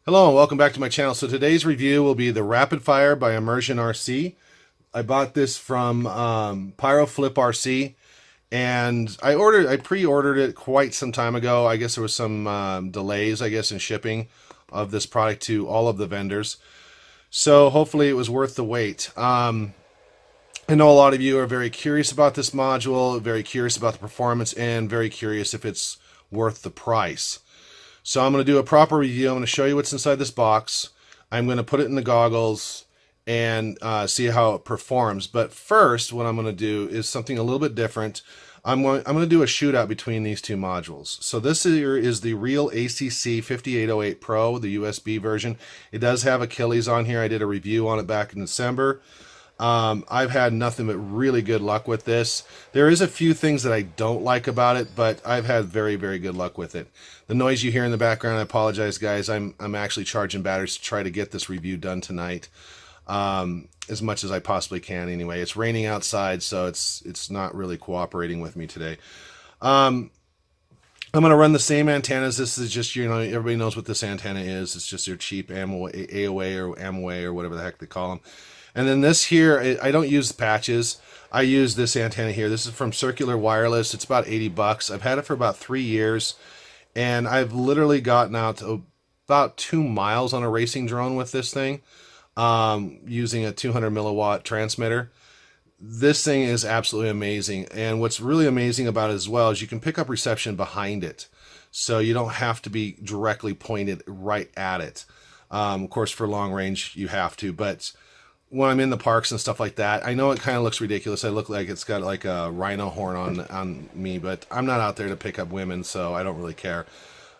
Hello and welcome back to my channel. So today's review will be the RapidFire by ImmersionRC. I bought this from PyroFlip RC, and I pre-ordered it quite some time ago. I guess there was some delays, in shipping of this product to all of the vendors. So hopefully it was worth the wait. I know a lot of you are very curious about this module, very curious about the performance, and very curious if it's worth the price. So I'm going to do a proper review. I'm going to show you what's inside this box. I'm going to put it in the goggles and see how it performs. But first, what I'm going to do is something a little bit different. I'm going to do a shootout between these two modules. So this here is the RealAcc 5808 Pro, the USB version. It does have Achilles on here. I did a review on it back in December. I've had nothing but really good luck with this. There is a few things that I don't like about it, but I've had very, very good luck with it. The noise you hear in the background, I apologize, guys. I'm actually charging batteries to try to get this review done tonight, as much as I possibly can. Anyway, it's raining outside, so it's not really cooperating with me today. I'm going to run the same antennas. This is just, everybody knows what this antenna is. It's just your cheap AOA or Amway or whatever the heck they call them. And then this here, I don't use patches. I use this antenna here. This is from Circular Wireless. It's about 80 bucks. I've had it for about 3 years, and I've literally gotten out to about 2 miles on a racing drone with this thing, using a 200 milliwatt transmitter. This thing is absolutely amazing. And what's really amazing about it as well is you can pick up reception behind it. So you don't have to be directly pointed right at it. Of course, for long range, you have to, but when I'm in the parks and stuff like that, I know it kind of looks ridiculous. I look like it's got like a rhino horn on me, but I'm not out there to pick up women, so I don't really care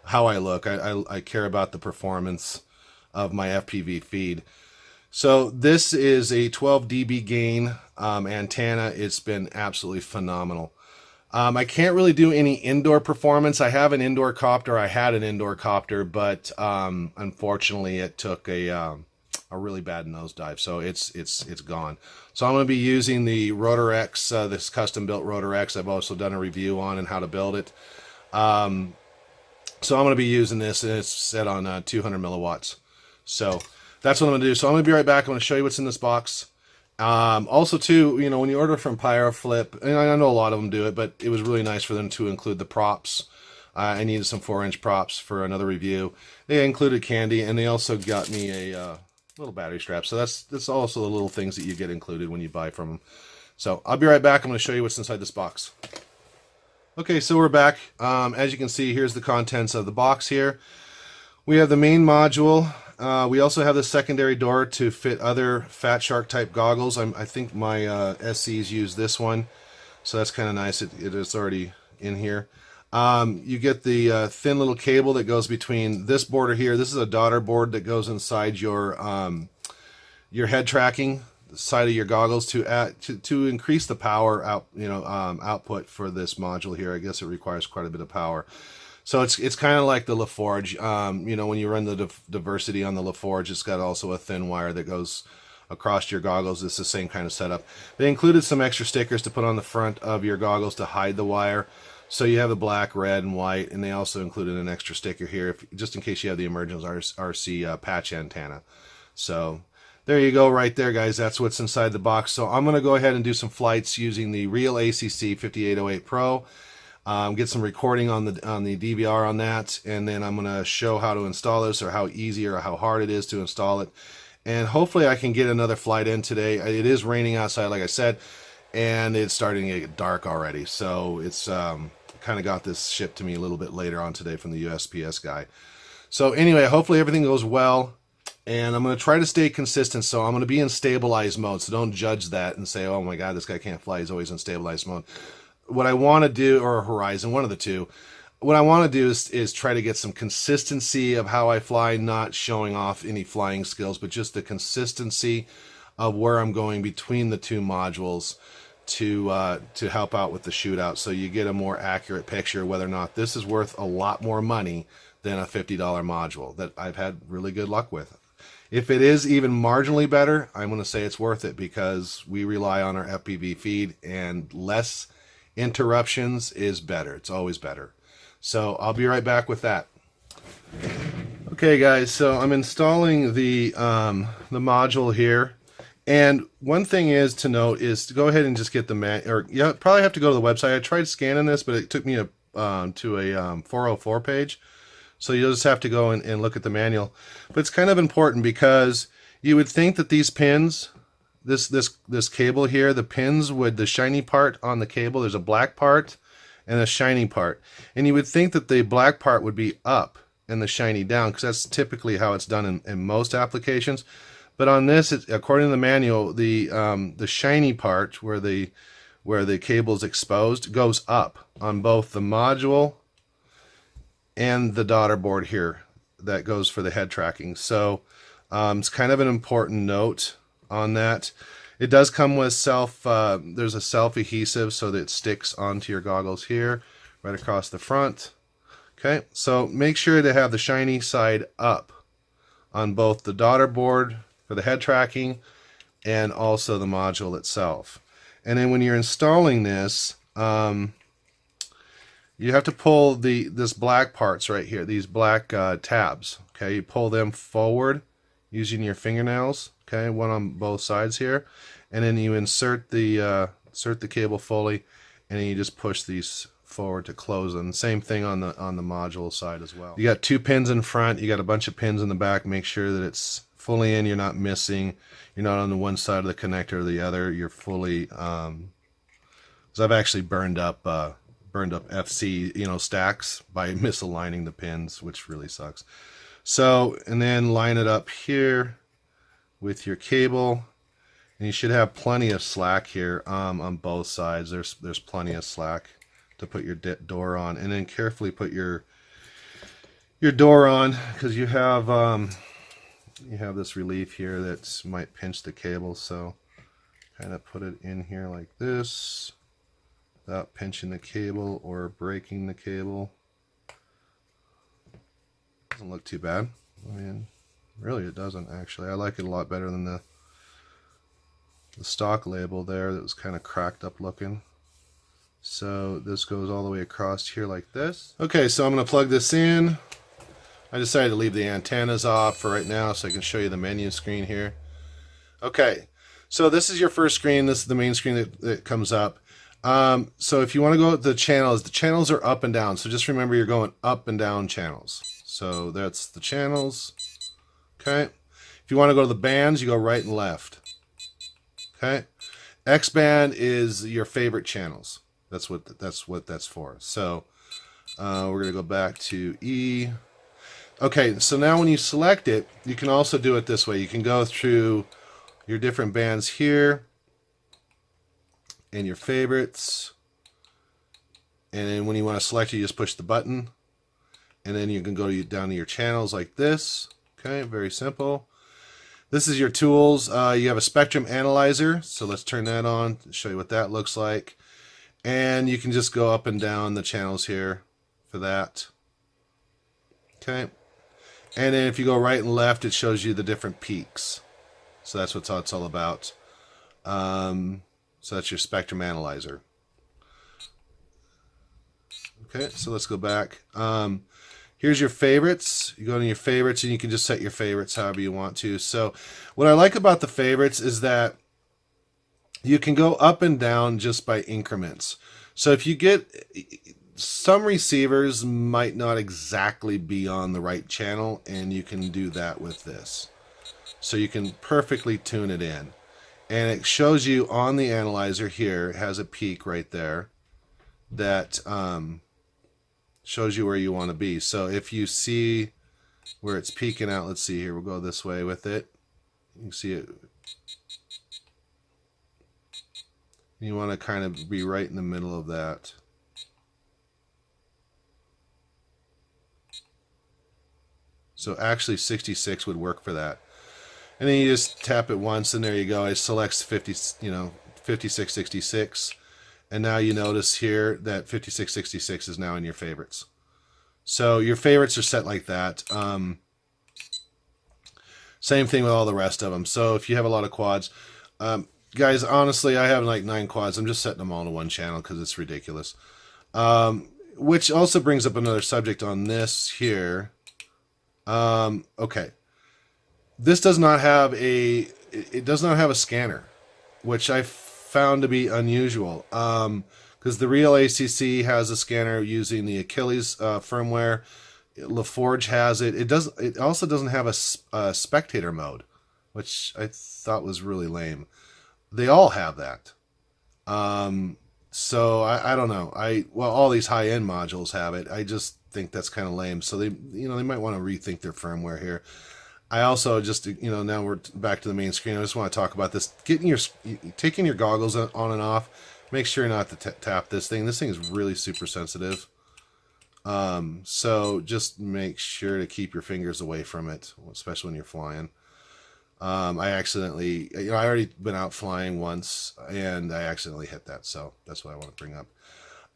how I look. I care about the performance of my FPV feed. So this is a 12 dB gain antenna. It's been absolutely phenomenal. I can't really do any indoor performance. I have an indoor copter. I had an indoor copter, but unfortunately it took a really bad nosedive, so it's gone. So I'm going to be using the RotorX, this custom built RotorX. I've also done a review on and how to build it. So I'm going to be using this, and it's set on 200 milliwatts. So that's what I'm going to do. So I'm going to be right back. I'm going to show you what's in this box. Also too, when you order from PyroFlip, and I know a lot of them do it, but it was really nice for them to include the props. I needed some 4-inch props for another review. They included candy, and they also got me a little battery strap. So that's also the little things that you get included when you buy from them. So I'll be right back. I'm going to show you what's inside this box. Okay, so we're back. As you can see, here's the contents of the box here. We have the main module. We also have the secondary door to fit other Fat Shark type goggles. I think my SCs use this one, so that's kind of nice. It is already in here. You get the thin little cable that goes between this border here. This is a daughter board that goes inside your head tracking, the side of your goggles, to increase the power output for this module here. I guess it requires quite a bit of power. So it's kind of like the LaForge. When you run the diversity on the LaForge, it's got also a thin wire that goes across your goggles. It's the same kind of setup. They included some extra stickers to put on the front of your goggles to hide the wire. So you have the black, red, and white, and they also included an extra sticker here, just in case you have the ImmersionRC patch antenna. So there you go right there, guys. That's what's inside the box. So I'm going to go ahead and do some flights using the RealAcc 5808 Pro. Get some recording on the DVR on that, and then I'm going to show how to install this, or how easy or how hard it is to install it. And hopefully I can get another flight in today. It is raining outside, like I said, and it's starting to get dark already. So it's kind of got this shipped to me a little bit later on today from the USPS guy. So anyway, hopefully everything goes well, and I'm going to try to stay consistent. So I'm going to be in stabilized mode, so don't judge that and say, oh my god, this guy can't fly, he's always in stabilized mode. What I want to do, or Horizon, one of the two, what I want to do is try to get some consistency of how I fly, not showing off any flying skills, but just the consistency of where I'm going between the two modules to help out with the shootout, so you get a more accurate picture whether or not this is worth a lot more money than a $50 module that I've had really good luck with. If it is even marginally better, I'm going to say it's worth it, because we rely on our FPV feed, and less interruptions is better. It's always better. So I'll be right back with that. Okay guys, so I'm installing the module here, and one thing is to note is to go ahead and just get the you probably have to go to the website. I tried scanning this, but it took me to a 404 page, so you'll just have to go and look at the manual. But it's kind of important because you would think that these pins, this cable here, the pins the shiny part on the cable, there's a black part and a shiny part, and you would think that the black part would be up and the shiny down, because that's typically how it's done in most applications. But on this, according to the manual, the shiny part where the cable is exposed goes up on both the module and the daughter board here that goes for the head tracking. So it's kind of an important note on that. It does come with there's a self adhesive so that it sticks onto your goggles here right across the front. Okay, so make sure to have the shiny side up on both the daughter board for the head tracking and also the module itself. And then when you're installing this, you have to pull this black parts right here, these black tabs. Okay, you pull them forward using your fingernails. Okay, one on both sides here, and then you insert the cable fully, and then you just push these forward to close them. Same thing on the module side as well. You got 2 pins in front, you got a bunch of pins in the back. Make sure that it's fully in, you're not missing, you're not on the one side of the connector or the other, you're fully because I've actually burned up FC stacks by misaligning the pins, which really sucks. So, and then line it up here with your cable, and you should have plenty of slack here on both sides. There's plenty of slack to put your door on, and then carefully put your door on, because you have this relief here that might pinch the cable. So kind of put it in here like this without pinching the cable or breaking the cable. Doesn't look too bad. I mean, really it doesn't actually. I like it a lot better than the stock label there that was kind of cracked up looking. So this goes all the way across here like this. Okay, so I'm going to plug this in. I decided to leave the antennas off for right now so I can show you the menu screen here. Okay, so this is your first screen. This is the main screen that comes up. So if you want to go to the channels are up and down. So just remember you're going up and down channels. So that's the channels. Okay. If you want to go to the bands, you go right and left. Okay. X band is your favorite channels. That's what that's for. So we're going to go back to E. Okay, so now when you select it, you can also do it this way. You can go through your different bands here and your favorites. And then when you want to select it, you just push the button. And then you can go down to your channels like this. Okay, very simple. This is your tools. You have a spectrum analyzer. So let's turn that on to show you what that looks like. And you can just go up and down the channels here for that. Okay. And then if you go right and left, it shows you the different peaks. So that's what it's all about. So that's your spectrum analyzer. Okay, so let's go back. Here's your favorites. You go to your favorites and you can just set your favorites however you want to. So what I like about the favorites is that you can go up and down just by increments. So if you get, some receivers might not exactly be on the right channel, and you can do that with this. So you can perfectly tune it in. And it shows you on the analyzer here, it has a peak right there that shows you where you want to be. So if you see where it's peaking out, let's see here, we'll go this way with it. You can see it. You want to kind of be right in the middle of that. So actually 66 would work for that. And then you just tap it once and there you go. It selects 5666. And now you notice here that 5666 is now in your favorites. So your favorites are set like that. Same thing with all the rest of them. So if you have a lot of quads, guys, honestly, I have like 9 quads. I'm just setting them all to one channel because it's ridiculous. Which also brings up another subject on this here. Okay. This does not have it does not have a scanner, which I found to be unusual. Because the RealAcc has a scanner using the Achilles firmware. LaForge has it. It also doesn't have a spectator mode, which I thought was really lame. They all have that. So I don't know. Well, all these high-end modules have it. I just think that's kind of lame. So they might want to rethink their firmware here. I also just, now we're back to the main screen. I just want to talk about this. Taking your goggles on and off. Make sure not to tap this thing. This thing is really super sensitive. So just make sure to keep your fingers away from it, especially when you're flying. I accidentally, I already been out flying once and I accidentally hit that. So that's what I want to bring up.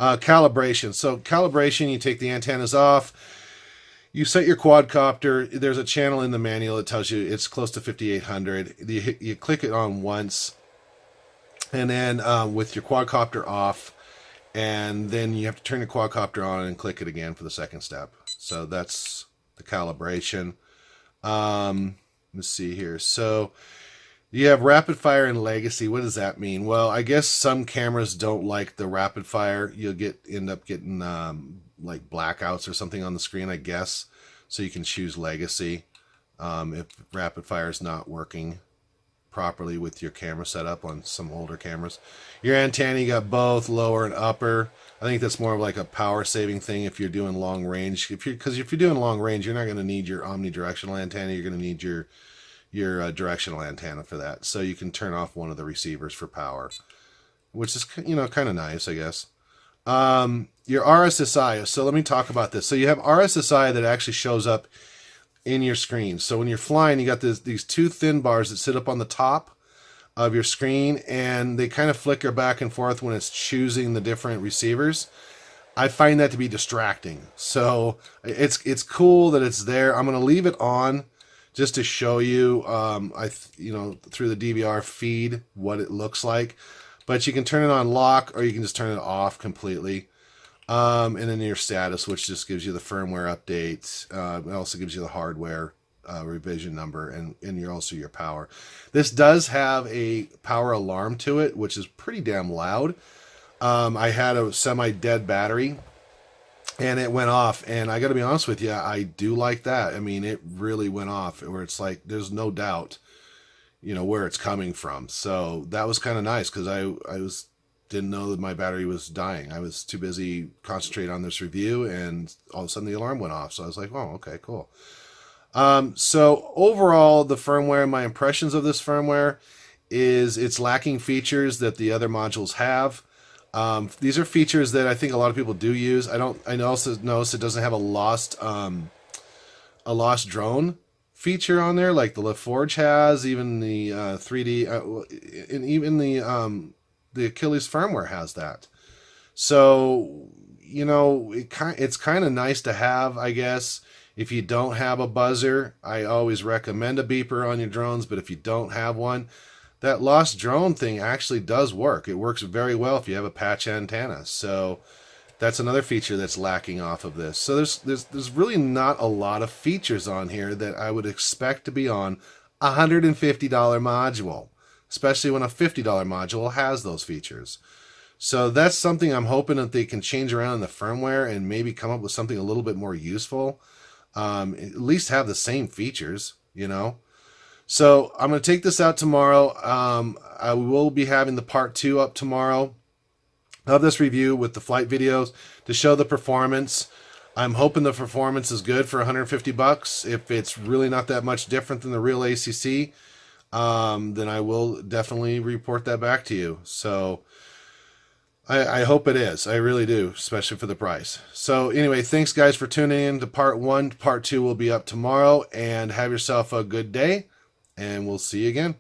Calibration. So calibration, you take the antennas off. You set your quadcopter. There's a channel in the manual that tells you it's close to 5800. You click it on once, and then with your quadcopter off, and then you have to turn the quadcopter on and click it again for the second step. So that's the calibration. Let's see here. So you have RapidFire and Legacy. What does that mean? Well, I guess some cameras don't like the RapidFire. You'll end up getting like blackouts or something on the screen, I guess. So you can choose Legacy if RapidFire is not working properly with your camera setup on some older cameras. Your antenna, you got both lower and upper. I think that's more of like a power saving thing if you're doing long range. Because if you're doing long range, you're not going to need your omnidirectional antenna. You're going to need your directional antenna for that. So you can turn off one of the receivers for power, which is kind of nice, I guess. Your RSSI. So let me talk about this. So you have RSSI that actually shows up in your screen. So when you're flying, you got these two thin bars that sit up on the top of your screen, and they kind of flicker back and forth when it's choosing the different receivers. I find that to be distracting. So it's cool that it's there. I'm going to leave it on just to show you, through the DVR feed what it looks like. But you can turn it on lock, or you can just turn it off completely. And then your status, which just gives you the firmware update. It also gives you the hardware revision number, and also your power. This does have a power alarm to it, which is pretty damn loud. I had a semi-dead battery, and it went off. And I got to be honest with you, I do like that. I mean, it really went off, where it's like there's no doubt, where it's coming from. So that was kind of nice, because I didn't know that my battery was dying. I was too busy concentrating on this review, and all of a sudden the alarm went off. So I was like, oh, okay, cool. So overall, the firmware, my impressions of this firmware is it's lacking features that the other modules have. These are features that I think a lot of people do use. I also notice it doesn't have a lost drone feature on there like the LaForge has. Even the 3D, and even the Achilles firmware has that. So, it's kind of nice to have, I guess. If you don't have a buzzer, I always recommend a beeper on your drones, but if you don't have one, that lost drone thing actually does work. It works very well if you have a patch antenna. So that's another feature that's lacking off of this. So there's really not a lot of features on here that I would expect to be on a $150 module, especially when a $50 module has those features. So that's something I'm hoping that they can change around in the firmware and maybe come up with something a little bit more useful. At least have the same features, So I'm going to take this out tomorrow. I will be having the part 2 up tomorrow of this review with the flight videos to show the performance. I'm hoping the performance is good for $150. If it's really not that much different than the RealAcc, then I will definitely report that back to you. So I hope it is. I really do, especially for the price. So anyway, thanks guys for tuning in to part 1. Part 2 will be up tomorrow, and have yourself a good day, and we'll see you again.